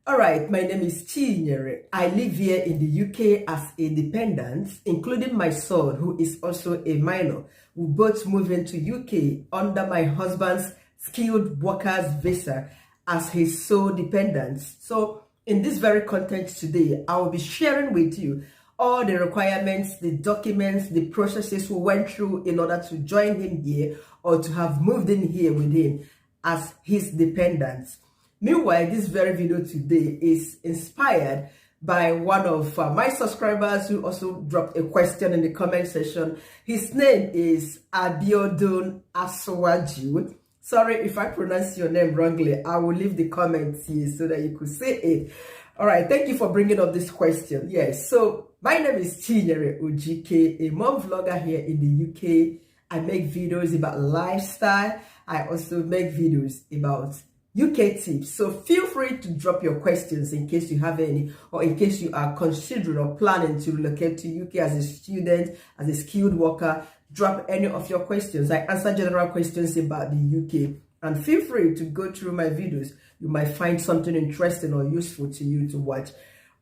All right, my name is Chinyere. I live here in the UK as a dependent, including my son, who is also a minor. We both moved into UK under my husband's skilled workers visa as his sole dependent. So in this very content today, I will be sharing with you all the requirements, the documents, the processes we went through in order to join him here or to have moved in here with him as his dependent. Meanwhile, this very video today is inspired by one of my subscribers who also dropped a question in the comment section. His name is Abiodun Asowaju. Sorry if I pronounce your name wrongly. I will leave the comments here so that you could say it. All right, thank you for bringing up this question. Yes, so my name is Chinyere Ojike, a mom vlogger here in the UK. I make videos about lifestyle. I also make videos about UK tips. So feel free to drop your questions in case you have any, or in case you are considering or planning to relocate to UK as a student, as a skilled worker. Drop any of your questions. I answer general questions about the UK, and feel free to go through my videos. You might find something interesting or useful to you to watch.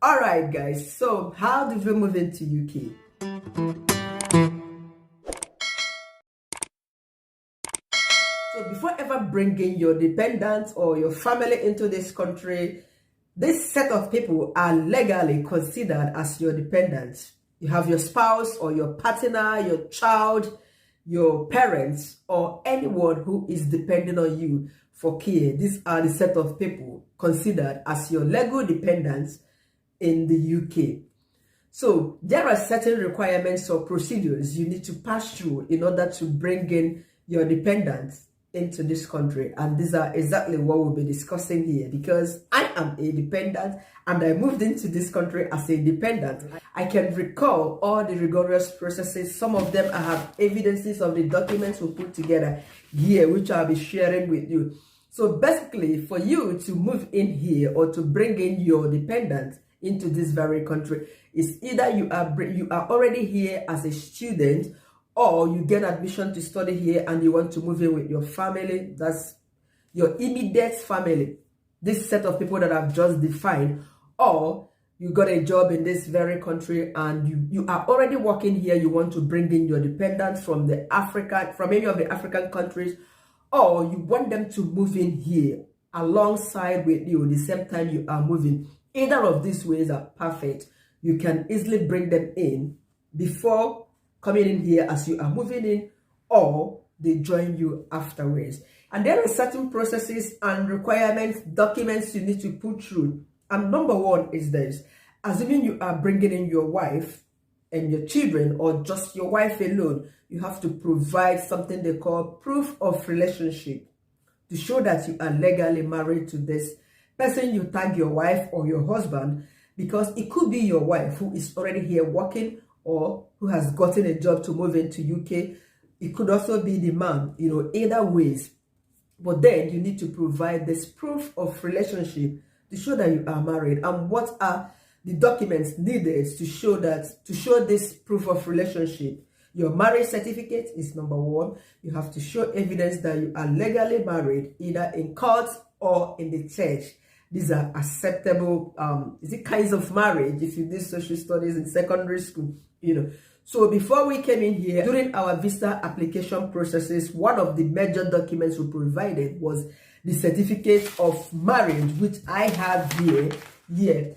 All right, guys. So how did we move into UK? So before ever bringing your dependents or your family into this country, this set of people are legally considered as your dependents. You have your spouse or your partner, your child, your parents, or anyone who is depending on you for care. These are the set of people considered as your legal dependents in the UK. So there are certain requirements or procedures you need to pass through in order to bring in your dependents into this country, and these are exactly what we'll be discussing here, because I am a dependent and I moved into this country as a dependent. I can recall all the rigorous processes. Some of them I have evidences of the documents we put together here, which I'll be sharing with you. So basically, for you to move in here or to bring in your dependent into this very country, is either you are already here as a student, or you get admission to study here and you want to move in with your family. That's your immediate family, this set of people that I've just defined. Or you got a job in this very country and you are already working here. You want to bring in your dependents from any of the African countries, or you want them to move in here alongside with you the same time you are moving. Either of these ways are perfect. You can easily bring them in before coming in here as you are moving in, or they join you afterwards. And there are certain processes and requirements, documents you need to put through. And number one is this: assuming you are bringing in your wife and your children, or just your wife alone, you have to provide something they call proof of relationship to show that you are legally married to this person. You tag your wife or your husband, because it could be your wife who is already here working, or who has gotten a job to move into UK. It could also be the man, either ways. But then you need to provide this proof of relationship to show that you are married. And what are the documents needed to show this proof of relationship? Your marriage certificate is number one. You have to show evidence that you are legally married, either in court or in the church. These are acceptable kinds of marriage if you did social studies in secondary school, So before we came in here, during our visa application processes, one of the major documents we provided was the certificate of marriage, which I have here. Yeah,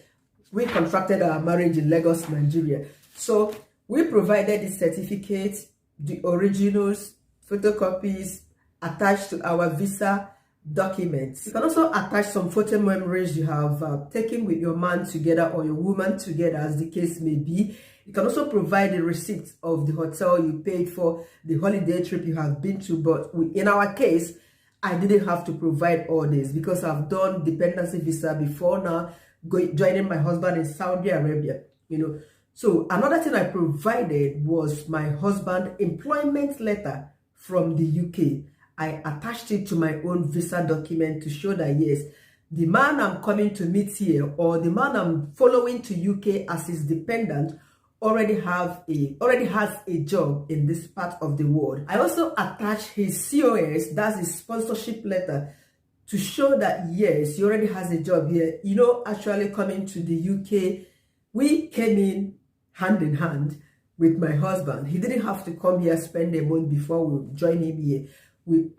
we contracted our marriage in Lagos, Nigeria. So we provided the certificate, the originals, photocopies attached to our visa documents. You can also attach some photo memories you have taken with your man together or your woman together, as the case may be. You can also provide the receipt of the hotel you paid for, the holiday trip you have been to. But in our case, I didn't have to provide all this because I've done dependency visa before now, joining my husband in Saudi Arabia, So another thing I provided was my husband's employment letter from the UK. I attached it to my own visa document to show that, yes, the man I'm coming to meet here, or the man I'm following to UK as his dependent, already has a job in this part of the world. I also attached his COS, that's his sponsorship letter, to show that, yes, he already has a job here. You know, actually coming to the UK, we came in hand with my husband. He didn't have to come here, spend a month before we joined him here.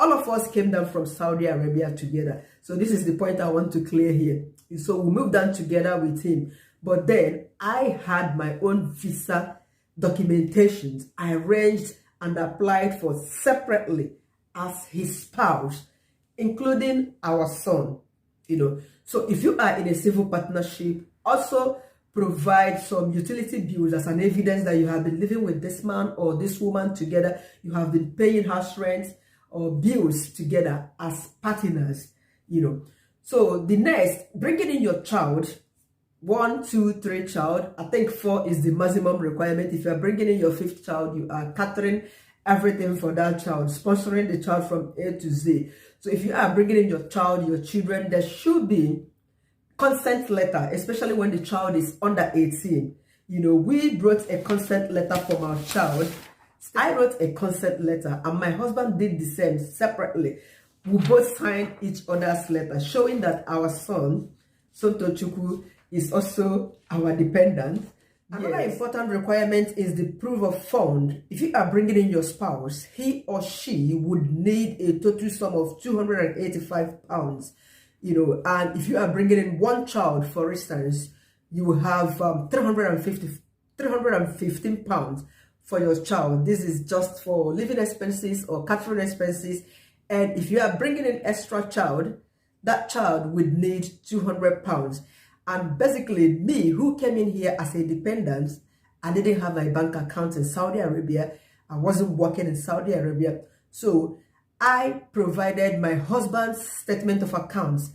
All of us came down from Saudi Arabia together. So this is the point I want to clear here. So we moved down together with him. But then I had my own visa documentations I arranged and applied for separately as his spouse, including our son. You know, so if you are in a civil partnership, also provide some utility bills as an evidence that you have been living with this man or this woman together. You have been paying house rent or bills together as partners, you know. So the next, bringing in your child, 1, 2, 3 child. I think 4 is the maximum requirement. If you are bringing in your 5th child, you are catering everything for that child, sponsoring the child from A to Z. So if you are bringing in your child, your children, there should be consent letter, especially when the child is under 18. You know, we wrote a consent letter from our child. I wrote a consent letter and my husband did the same separately. We both signed each other's letter showing that our son, Sontochukwu, is also our dependent. Another important requirement is the proof of fund. If you are bringing in your spouse, he or she would need a total sum of £285. You know, and if you are bringing in one child, for instance, you will have £315 for your child. This is just for living expenses or catering expenses. And if you are bringing in extra child, that child would need £200. And basically, me, who came in here as a dependent, I didn't have a bank account in Saudi Arabia. I wasn't working in Saudi Arabia. So I provided my husband's statement of accounts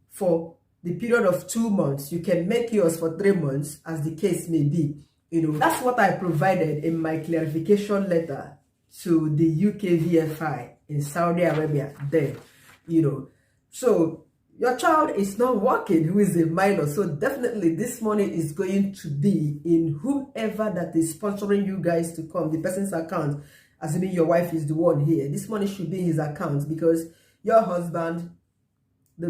for the period of 2 months. You can make yours for 3 months, as the case may be. You know, that's what I provided in my clarification letter to the UK VFI in Saudi Arabia then, you know. So your child is not working, who is a minor. So definitely this money is going to be in whomever that is sponsoring you guys to come, the person's account, assuming your wife is the one here. This money should be in his account because your husband,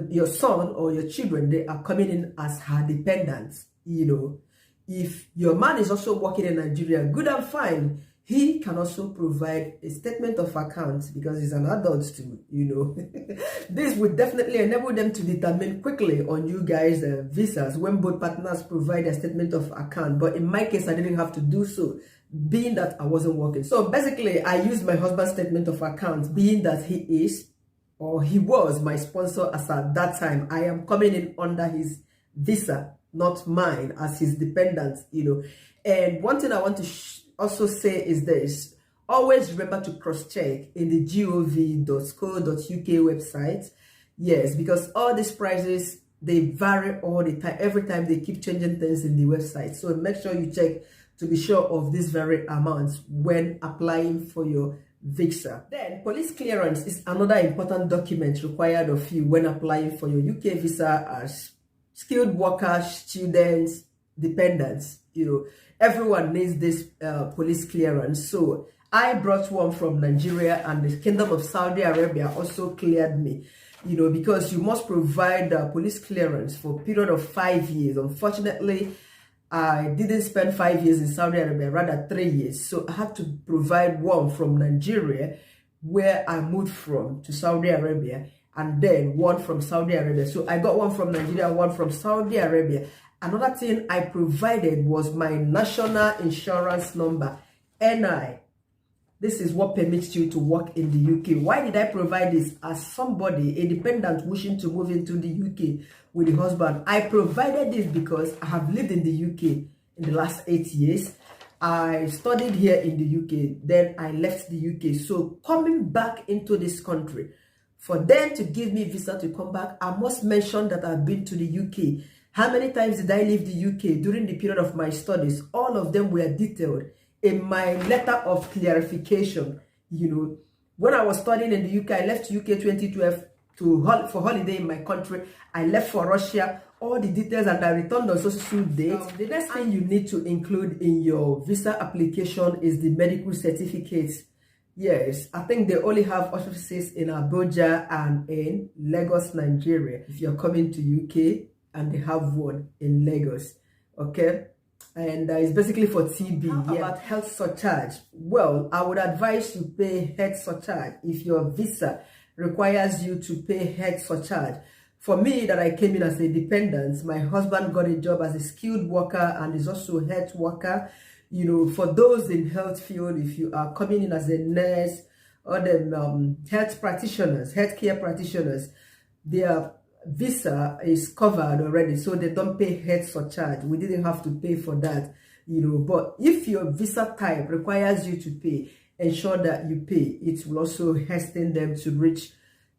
your son or your children, they are coming in as her dependents, you know. If your man is also working in Nigeria, good and fine. He can also provide a statement of account because he's an adult too, you know. This would definitely enable them to determine quickly on you guys' visas when both partners provide a statement of account. But in my case, I didn't have to do so, being that I wasn't working. So basically, I used my husband's statement of account, being that he is or he was my sponsor as at that time. I am coming in under his visa, not mine, as his dependent, you know. And one thing I want to also say is this: always remember to cross-check in the gov.co.uk website. Yes, because all these prices, they vary all the time. Every time they keep changing things in the website. So make sure you check to be sure of these very amounts when applying for your visa. Then police clearance is another important document required of you when applying for your UK visa as skilled workers, students, dependents. You know, everyone needs this police clearance. So I brought one from Nigeria, and the Kingdom of Saudi Arabia also cleared me, you know, because you must provide police clearance for a period of 5 years. Unfortunately, I didn't spend 5 years in Saudi Arabia, rather 3 years. So I had to provide one from Nigeria, where I moved from, to Saudi Arabia, and then one from Saudi Arabia. So I got one from Nigeria, one from Saudi Arabia. Another thing I provided was my national insurance number, NI. This is what permits you to work in the UK. Why did I provide this? As somebody, a dependent wishing to move into the UK with a husband, I provided this because I have lived in the UK in the last 8 years. I studied here in the UK, then I left the UK. So coming back into this country, for them to give me visa to come back, I must mention that I've been to the UK. How many times did I leave the UK during the period of my studies? All of them were detailed in my letter of clarification. You know, when I was studying in the UK, I left UK 2012 for holiday in my country. I left for Russia, all the details, and I returned on social dates. The next thing you need to include in your visa application is the medical certificates Yes, I think they only have offices in Abuja and in Lagos, Nigeria. If you're coming to UK, and they have one in Lagos, okay? And it's basically for TB. How about health surcharge? Well, I would advise you pay health surcharge if your visa requires you to pay health surcharge. For me, that I came in as a dependent, my husband got a job as a skilled worker and is also a health worker. You know, for those in health field, if you are coming in as a nurse or the health practitioners, healthcare practitioners, their visa is covered already, so they don't pay health surcharge. We didn't have to pay for that, you know. But if your visa type requires you to pay, ensure that you pay. It will also hasten them to reach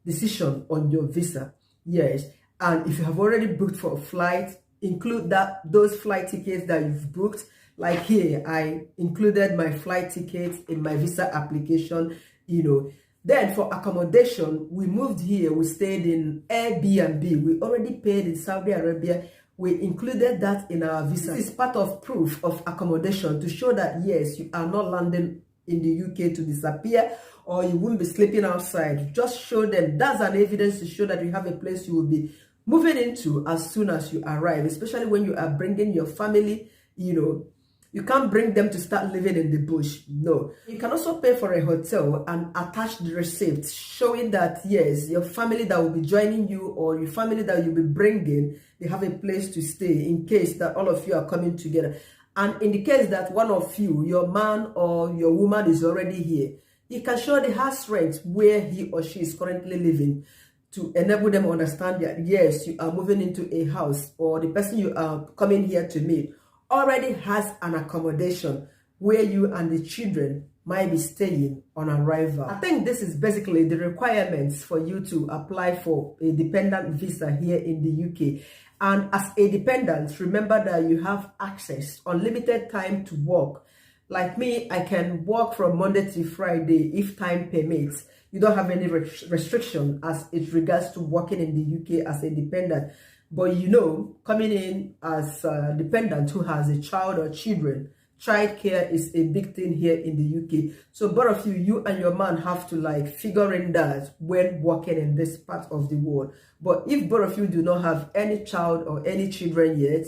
decision on your visa. Yes, and if you have already booked for a flight, include those flight tickets that you've booked. Like here, I included my flight tickets in my visa application, you know. Then for accommodation, we moved here, we stayed in Airbnb. We already paid in Saudi Arabia. We included that in our visa. This is part of proof of accommodation to show that, yes, you are not landing in the UK to disappear, or you won't be sleeping outside. Just show them. That's an evidence to show that you have a place you will be moving into as soon as you arrive, especially when you are bringing your family, you know. You can't bring them to start living in the bush. No. You can also pay for a hotel and attach the receipt showing that, yes, your family that will be joining you or your family that you'll be bringing, they have a place to stay in case that all of you are coming together. And in the case that one of you, your man or your woman is already here, you can show the house rent where he or she is currently living to enable them understand that, yes, you are moving into a house, or the person you are coming here to meet already has an accommodation where you and the children might be staying on arrival. I think this is basically the requirements for you to apply for a dependent visa here in the UK. And as a dependent, remember that you have access, unlimited time to work. Like me, I can work from Monday to Friday if time permits. You don't have any restriction as it regards to working in the UK as a dependent. But you know, coming in as a dependent who has a child or children, child care is a big thing here in the UK. So both of you, you and your man, have to like figure in that when working in this part of the world. But if both of you do not have any child or any children yet,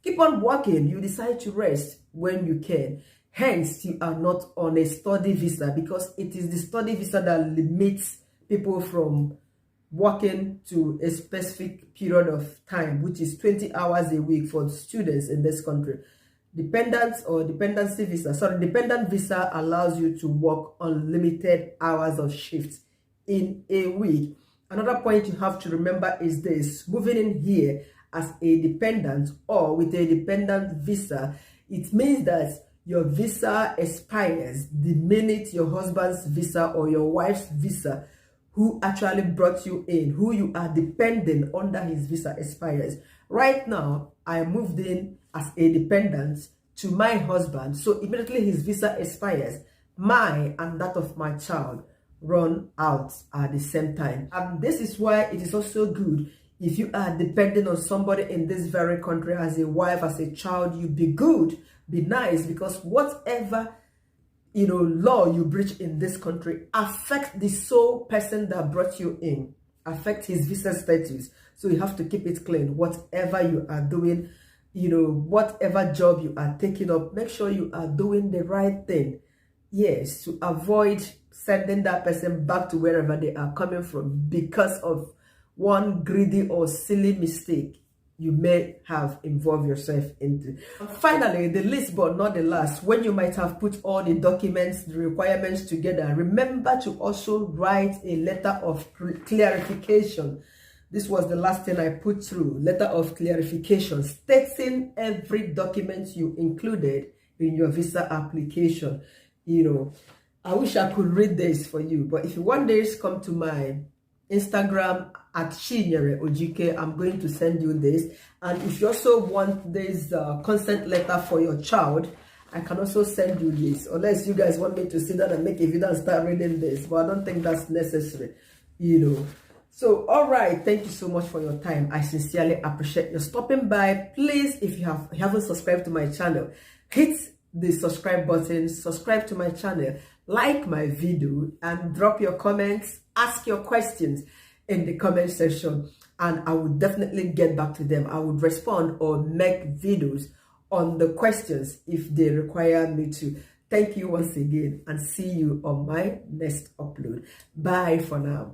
keep on working. You decide to rest when you can. Hence, you are not on a study visa, because it is the study visa that limits people from working to a specific period of time, which is 20 hours a week for students in this country. Dependent visa allows you to work unlimited hours of shifts in a week. Another point you have to remember is this: moving in here as a dependent or with a dependent visa, it means that your visa expires the minute your husband's visa or your wife's visa, who actually brought you in, who you are depending under his visa, expires. Right now, I moved in as a dependent to my husband, so immediately his visa expires, my and that of my child run out at the same time. And this is why it is also good if you are depending on somebody in this very country as a wife, as a child, you be good, be nice, because whatever law you breach in this country affect the sole person that brought you in, affect his visa status. So you have to keep it clean. Whatever you are doing, whatever job you are taking up, make sure you are doing the right thing. Yes, to avoid sending that person back to wherever they are coming from because of one greedy or silly mistake you may have involved yourself into. Finally, the least but not the last, when you might have put all the documents, the requirements together, remember to also write a letter of clarification. This was the last thing I put through, letter of clarification, stating every document you included in your visa application. I wish I could read this for you, but if you one day come to my Instagram at Chinyere Ojike, I'm going to send you this. And if you also want this consent letter for your child, I can also send you this, unless you guys want me to sit down and make a video and start reading this, but I don't think that's necessary, So, all right, thank you so much for your time. I sincerely appreciate you stopping by. Please, if you haven't subscribed to my channel, hit the subscribe button, subscribe to my channel, like my video and drop your comments, ask your questions in the comment section, and I will definitely get back to them. I would respond or make videos on the questions if they require me to. Thank you once again, and see you on my next upload. Bye for now.